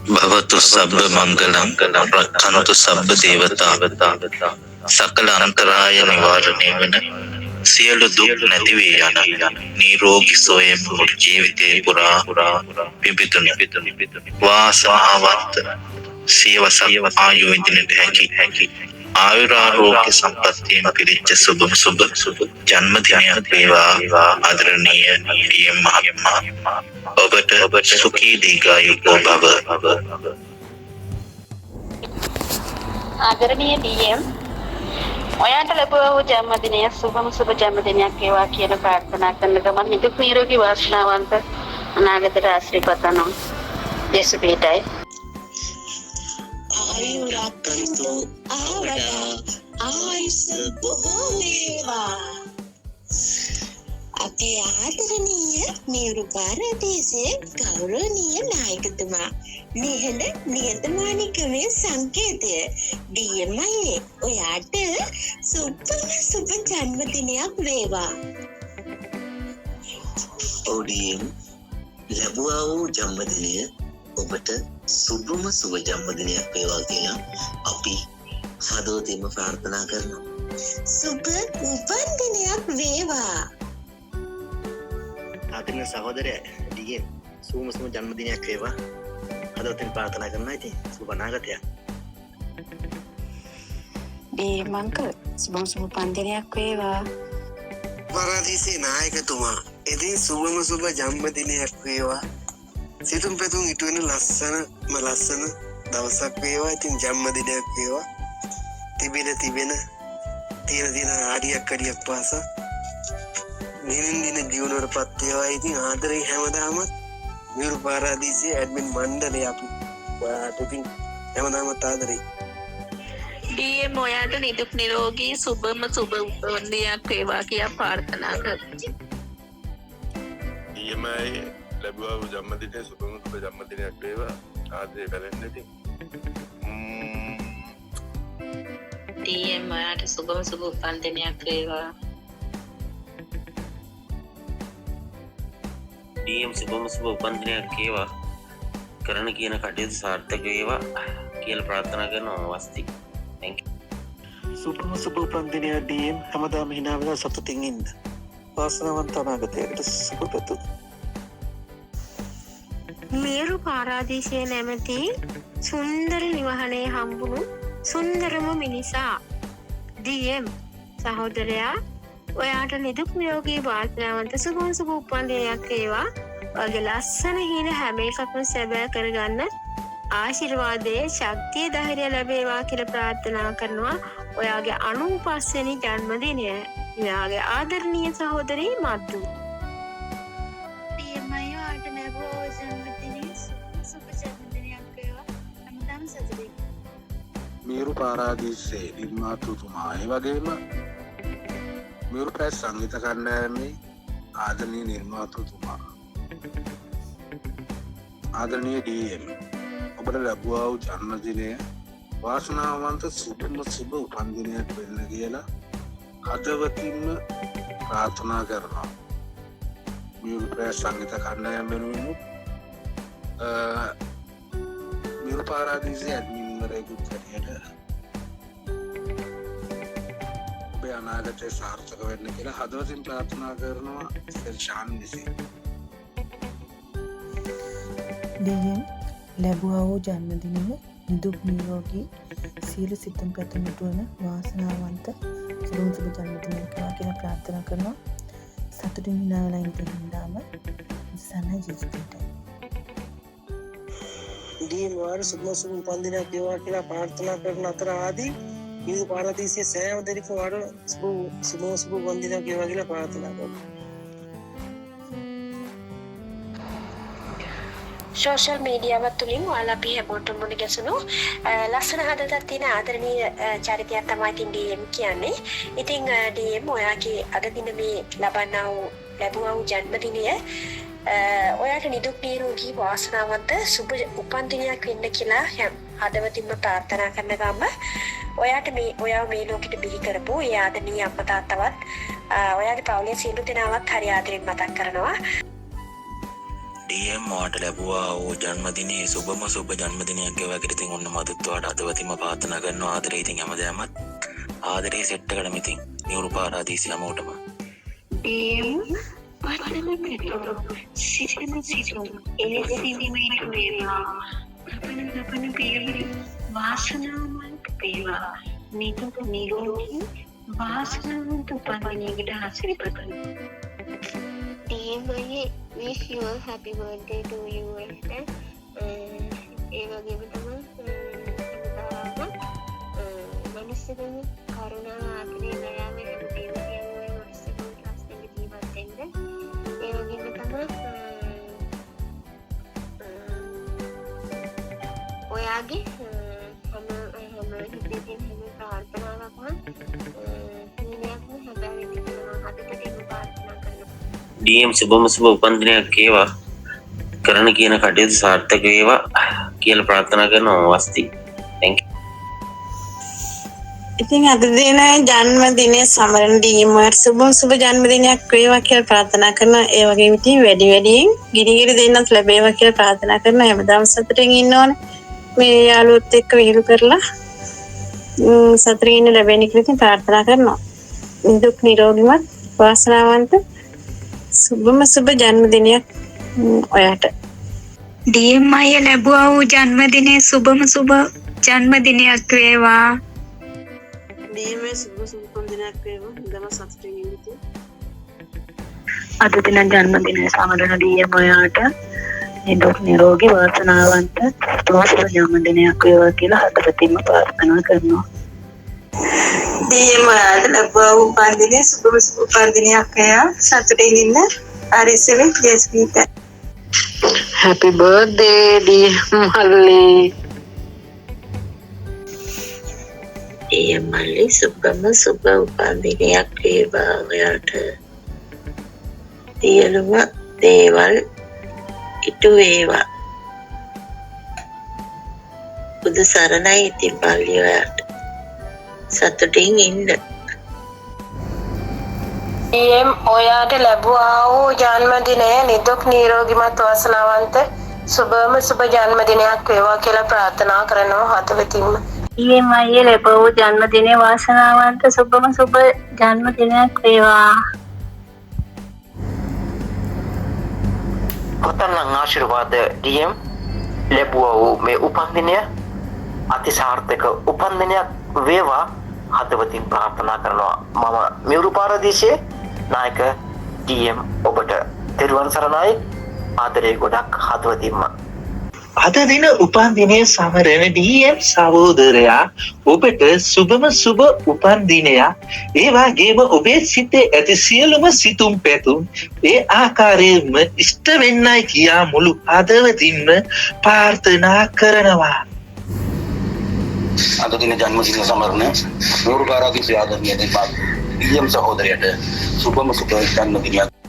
भवतु सब मंगलम रक्षन्तु सब देवता सकल अंतराय निवारणे वන සියලු දුක් නැති වී යන නිරෝගී සෝයෙන් මුළු ජීවිතේ පුරා පිපිතුනි වාසනාවන්ත සියවසක් ආයු විඳින්නට හැකි ආයුරාෝග්‍ය සම්පත්තියෙන් පිරිච්ච සුබ ජන්මදිනයක් වේවා ආදරණීය ඩී.එම්. මහත්මයා ඔබට සුඛී දීර්ඝායුෂ භව. ආදරණීය ඩී.එම්. ඔයාට ලැබුවා වූ ජන්මදිනය සුබ ජන්මදිනයක් වේවා කියලා ප්‍රාර්ථනා කරන ගමන් නිදුක් නිරෝගී වාසනාවන්ත අනාගතයට ආශිර්වාද කරනවා. යේසු පිටයි. ආයුරක්කන්තු ආවඩා ආයුෂ බොහෝ වේවා. අපේ ආදරණීය මේරු පාරදීසයේ ගෞරවනීය නායකතුමා නිහඬ නියතමානිකමේ සංකේතය ඩී.එම්.අයියේ ඔයාට සුබ ජන්මදිනයක් වේවා. ඔඩියම් ලැබුවා වූ ජන්මදිනය ඔබට සුබම සුබ ජන්මදිනයක් වේවා කියලා අපි හදවතින්ම ප්‍රාර්ථනා කරනවා. සුබ උපන්දිනයක් වේවා. ආදරණීය සහෝදරයා ඩී.එම්. සුබම සුබ ජන්මදිනයක් වේවා. හදවතින් ප්‍රාර්ථනා කරනවා. ඉතින් සුබ අනාගතයක්. ඩී.එම්. අංකල් සුබම සුබ උපන්දිනයක් වේවා. පරාදීසේ නායකතුමා ඉතින් සුබම සුබ ජන්මදිනයක් වේවා. සිතුම් පැතුම් ඉටුවෙන ලස්සන දවසක් වේවා. ඉතින් ජන්මදිනයක් වේවා. තිබෙන තියෙන ආඩියක් පාසා දින ජීවනවලට පත් වේවා. ඉතින් ආදරේ හැමදාමත් මියුරු පාරාදීසයේ ඇඩ්මින් මණ්ඩලය අපි ඔයාට ඉතින් හැමදාමත් ආදරේ. ඩී.එම්. ඔයාට නිදුක් නිරෝගී සුබම සුබ උපන්දිනයක් වේවා කියලා ප්‍රාර්ථනා කරනවා. ඩී.එම්. ලැබුවා වූ ජන්මදිනයේ සුබම සුබ ජන්මදිනයක් වේවා. ආදරේ කරන්න ඉතින්. ඩී.එම්. ඔයාට සුබම සුබ උපන්දිනයක් වේවා. ඩී.එම්. සුබම සුබ උපන්දිනයක් වේවා. කරන කියන කටයුතු සාර්ථක වේවා කියලා ප්‍රාර්ථනා කරනවා. වස්ති. thank you. සුබම සුබ උපන්දිනයක් ඩී.එම්. හැමදාම hina වෙලා සතුටින් ඉන්න. වාසනාවන්ත අනාගතයකට සුබ පැතුම්. මේරු පාරාදීසයේ නැමැති සුන්දර නිවහනේ හම්බුණු සුන්දරම මිනිසා ඩී.එම්. සහෝදරයා ඔයාට නිදුක් නිරෝගී වාසනාවන්ත සුබම සුබ උපන්දිනයක් වේවා. ඔයාගේ ලස්සන හීන හැම එකක්ම සැබෑ කරගන්න ආශිර්වාදයේ ශක්තිය ධෛර්යය ලැබේවා කියලා ප්‍රාර්ථනා කරනවා. ඔයාගේ 95 වෙනි ජන්මදිනය. ඔයාගේ ආදරණීය සහෝදරී මද්දු. ඩී.එම්. අයියාට ලැබුවා වූ ජන්මදිනයේ සුබ ජන්මදිනයක් වේවා. හැමදාම සතුටින්. මේරු පාරාදීසයේ නිර්මාතෘතුමා ඒ වගේම මේරු ප්‍රස් සංගීත කණ්ඩායමේ ආදරණීය නිර්මාතෘතුමා ආදරණීය ඩී.එම්. ඔබට ලැබුවා වූ ජන්මදිනය වාසනාවන්ත සුබම සුබ උපන්දිනයක් වෙන්න කියලා හදවතින්ම ප්‍රාර්ථනා කරනවා. මේරු ප්‍රස් සංගීත කණ්ඩායම වෙනුවෙන් මේරු පාරාදීසයේ ඇඩ්මින්වරයෙකුට හැටියට ඔබේ අනාගතය සාර්ථක වෙන්න කියලා හදවතින් ප්‍රාර්ථනා කරනවා. ශාන් විසින් ඩී.එම්. ලැබුවා වූ ජන්මදිනය නිදුක් නිරෝගී සියලු සිතුම් පැතුම් ඉටුවන වාසනාවන්ත සුබම සුබ ජන්මදිනයක් වේවා කියලා ප්‍රාර්ථනා කරනවා. සතුටින් hina වෙලා ඉන්න හින්දාම සනයි ජීවිතේට ඩී.එම්. වාර සුබම සුබ උපන්දිනයක් වේවා කියලා ප්‍රාර්ථනා කරන අතර ආදී මේ පාරදීසයේ සෑම දෙනෙක්ම වාර සුබම සුබ උපන්දිනයක් වේවා කියලා ප්‍රාර්ථනා කරනවා. සෝෂල් මීඩියාවත් තුලින් ඔයාලා අපි හැමෝටම මුණ ගැසුණු ලස්සන හදවතක් තියෙන ආදරණීය චරිතයක් තමයි ඉතින් ඩී.එම්. කියන්නේ. ඉතින් ඩී.එම්. ඔයාගේ අද දින මේ ලැබුවා වූ ජන්මදිනය ඔයාට නිදුක් නිරෝගී වාසනාවන්ත සුබ උපන්දිනයක් වෙන්න කියලා හදවතින්ම ප්‍රාර්ථනා කරන ගම ඔයාව මේ ලෝකෙට බිහි කරපු ඒ ආදරණීය අම්මා තාත්තවත් ඔයාගේ පවුලේ සියලු දෙනාවත් හරි ආදරෙන් මතක් කරනවා. DM ඔයාට ලැබුවා වූ ජන්මදිනයේ සුබම සුබ ජන්මදිනයක් ගෙවා කියලා ඉතින් ඔන්න මදුත් ඔයාට අදවතින්ම ප්‍රාර්ථනා කරනවා ආදරේ ඉතින් හැමදාමත් ආදරේ සෙට් එකටම ඉතින් නිවුරු පාරාදීසි හැමෝටම වාසනාවන්ත වේවා නිදුක් නිරෝගී වාසනාවන්ත උපන්දිනයකට ආශිර්වාද කරනවා. wish you a happy birthday to you Esther. ඒ වගේම තමයි මනුස්සකම කරුණාව ආදරේ දයාව හැම දේම කියන්නේ මනුස්සකම ලස්සන ජීවත් වෙන්න. ඒ වගේම තමයි ඔයාගේ හැම හිතේ තියෙන හැම ප්‍රාර්ථනාවක්ම නියමව හැබැයි හදට ප්‍රාර්ථනා කරනවා. DM සුබම සුබ උපන්දිනයක් වේවා. කරන කියන කටයුතු සාර්ථක වේවා කියලා ප්‍රාර්ථනා කරනවා වස්ති. Thank you. ඉතින් අද දින ජන්මදිනය සමරන DM සුබම සුබ ජන්මදිනයක් වේවා කියලා ප්‍රාර්ථනා කරනවා. ඒ වගේම ඉතින් වැඩියෙන් ගිනිගිරි දෙන්නත් ලැබේවා කියලා ප්‍රාර්ථනා කරනවා. හැමදාම සතුටින් ඉන්න ඕනේ. මේ යාළුවොත් එක්ක විහිළු කරලා සතුටින් ඉන්න ලැබෙන කියලා ඉතින් ප්‍රාර්ථනා කරනවා. නිදුක් නිරෝගීමත් වාසනාවන්ත සුබම සුබ ජන්මදිනයක් ඔයාට. DM අයියා ලැබුවා වූ ජන්මදිනයේ සුබම සුබ ජන්මදිනයක් වේවා. DM සුබ ජන්මදිනයක් වේවා. හොඳම සතුටින් ඉන්න. අද දින ජන්මදිනය සමරන DM ඔයාට නිදුක් නිරෝගී වාසනාවන්ත සුබ ජන්මදිනයක් වේවා කියලා හදවතින්ම ප්‍රාර්ථනා කරනවා. DM ඔයාට ලැබුවා වූ උපන්දිනය සුබම සුබ උපන්දිනයක් වේවා. සතුටින් ඉන්න. ආරිසෙලි ජස්මිත. Happy birthday dear Malli. DM Malli සුබම සුබ උපන්දිනයක් වේවා ඔයාට. සියලුම දේවල් ඉටු වේවා. බුදු සරණයි ඉතින් Malli ඔයාට. සතුටින් ඉන්න. DM ඔයාට ලැබුවා වූ ජන්මදිනය නිදුක් නිරෝගීමත් වාසනාවන්ත සුබම සුබ ජන්මදිනයක් වේවා කියලා ප්‍රාර්ථනා කරනවා හදවතින්ම. DM අයියේ ලැබුවා වූ ජන්මදිනයේ වාසනාවන්ත සුබම සුබ ජන්මදිනයක් වේවා. කොතරම් ආශිර්වාද DM ලැබුවා වූ මේ උපන්දිනය අතිසාර්ථක උපන්දිනයක් වේවා හදවතින් ප්‍රාර්ථනා කරනවා. මම මියුරු පාරදීසයේ නායක DM ඔබට තෙරුවන් සරණයි. ආදරේ ගොඩක් හදවතින්ම. අද දින උපන්දිනය සමරන DM සහෝදරයා ඔබට සුබම සුබ උපන්දිනයක්. ඒ වගේම ඔබේ සිතේ ඇති සියලුම සිතුම් පැතුම් ඒ ආකාරයෙන්ම ඉෂ්ට වෙන්නයි කියා මුළු හදවතින්ම ප්‍රාර්ථනා කරනවා. අද දින ජන්මදින සමරන නూరు පාරාදීස ආදරණීය දෙපාර්තමේන්තු DM සහෝදරයට සුබම සුබ ජන්මදිනයක්